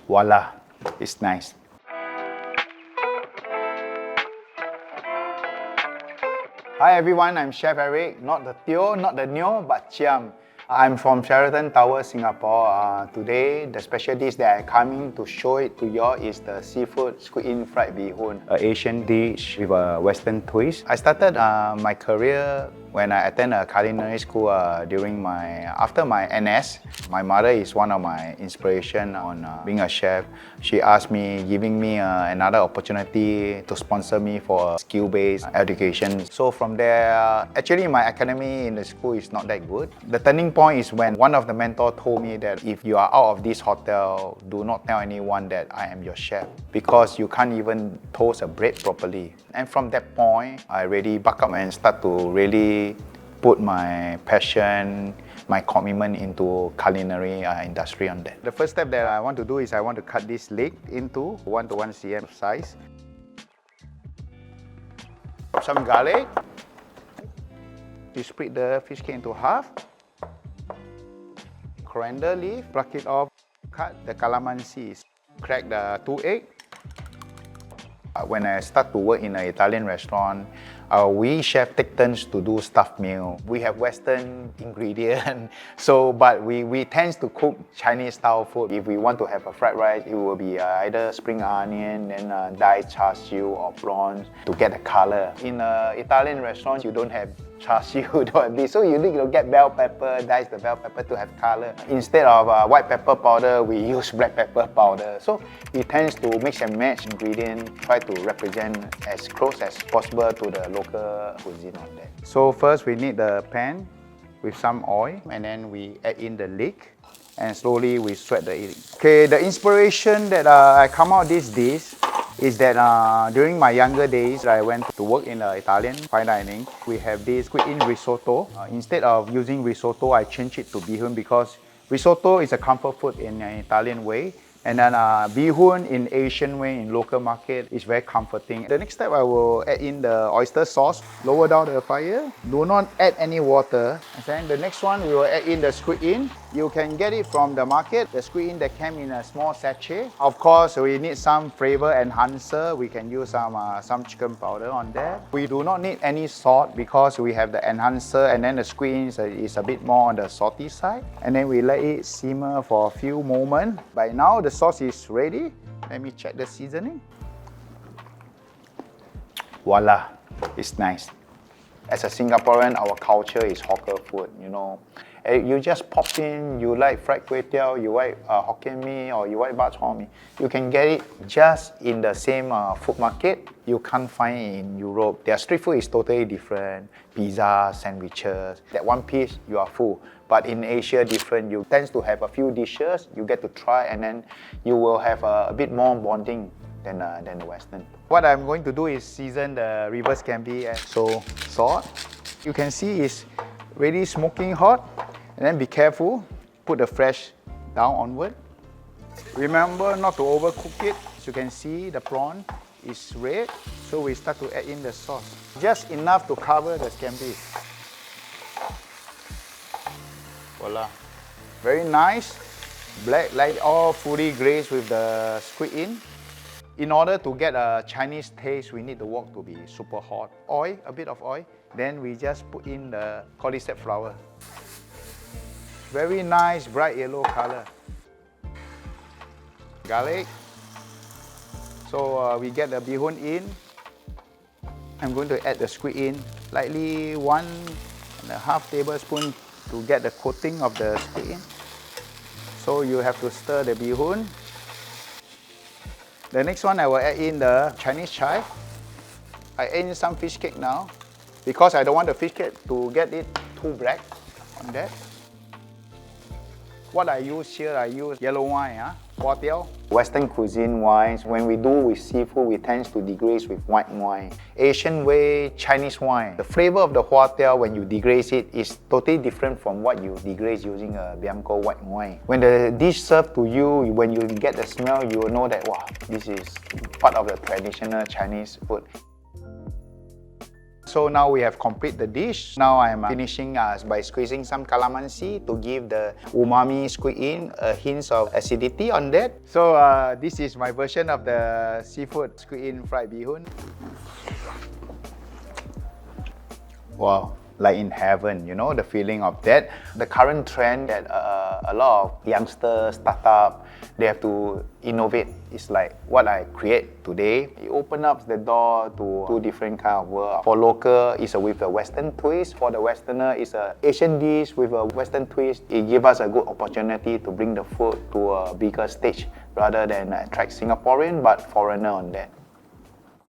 Voila, it's nice. Hi everyone, I'm Chef Eric, not the Teo, not the Neo, but Chiam. I'm from Sheraton Tower, Singapore. Today, the special dish that I'm coming to show it to you is the seafood Squid Ink Bee Hoon, an Asian dish with a Western twist. I started my career when I attended a culinary school after my NS. My mother is one of my inspiration on being a chef. She asked me, giving me another opportunity to sponsor me for a skill-based education. So from there, actually my academy in the school is not that good. The turning point is when one of the mentors told me that if you are out of this hotel, do not tell anyone that I am your chef because you can't even toast a bread properly. And from that point, I really buck up and start to really put my passion, my commitment into culinary industry on that. The first step that I want to do is I want to cut this leg into 1 to 1 cm size. Some garlic. You split the fish cake into half. Coriander leaf, pluck it off. Cut the calamansi. Crack the 2 eggs. When I start to work in an Italian restaurant, we chef take turns to do stuffed meal. We have Western ingredients, but we tend to cook Chinese style food. If we want to have a fried rice, it will be either spring onion, then diced char siu or prawns to get the color. In an Italian restaurant, you don't have char siu, so you need to get bell pepper, dice the bell pepper to have color. Instead of white pepper powder, we use black pepper powder. So we tend to mix and match ingredients, try to represent as close as possible to the local cuisine on that. So first we need the pan with some oil, and then we add in the leek, and slowly we sweat the egg. Okay, the inspiration that I come out this dish is that during my younger days, I went to work in Italian fine dining. We have this Squid Ink risotto. Instead of using risotto, I changed it to bee hoon because risotto is a comfort food in an Italian way. And then bee hoon in Asian way, in local market, is very comforting. The next step, I will add in the oyster sauce. Lower down the fire. Do not add any water. And then the next one, we will add in the squid ink. You can get it from the market. The squid ink that came in a small sachet. Of course, we need some flavor enhancer. We can use some chicken powder on that. We do not need any salt because we have the enhancer, and then the squid ink is a bit more on the salty side. And then we let it simmer for a few moments. By now, the sauce is ready. Let me check the seasoning. Voila, it's nice. As a Singaporean, our culture is hawker food, you know. You just pop in, you like fried kway teow, you like Hokkien mee, or you like bak chor mee. You can get it just in the same food market. You can't find it in Europe. Their street food is totally different. Pizza, sandwiches. That one piece, you are full. But in Asia, different. You tend to have a few dishes, you get to try, and then you will have a bit more bonding than the Western. What I'm going to do is season the river scampi. So salt. You can see it's really smoking hot. And then be careful, put the flesh down onward. Remember not to overcook it. As you can see, the prawn is red, so we start to add in the sauce. Just enough to cover the scampi. Voila. Very nice, black, like all fully glazed with the squid ink. In order to get a Chinese taste, we need the wok to be super hot. Oil, a bit of oil. Then we just put in the cordyceps flower. Very nice, bright yellow color. Garlic. So we get the bee hoon in. I'm going to add the squid in, lightly 1.5 tablespoons to get the coating of the squid in. So you have to stir the bee hoon. The next one, I will add in the Chinese chive. I add in some fish cake now because I don't want the fish cake to get it too black on that. What I use here, I use yellow wine, hoa tiao. Western cuisine wines, when we do with seafood, we tend to deglaze with white wine. Asian way, Chinese wine. The flavor of the hoa tiao, when you deglaze it, is totally different from what you deglaze using a Bianco white wine. When the dish served to you, when you get the smell, you will know that, wow, this is part of the traditional Chinese food. So now we have completed the dish. Now I'm finishing by squeezing some calamansi to give the umami squid ink a hint of acidity on that. So this is my version of the seafood squid ink fried bee hoon. Wow, like in heaven, you know, the feeling of that. The current trend that a lot of youngsters, startup, they have to innovate. It's like what I create today. It opens up the door to two different kind of world. For local, it's with a Western twist. For the Westerner, it's an Asian dish with a Western twist. It gives us a good opportunity to bring the food to a bigger stage rather than attract Singaporean but foreigner on that.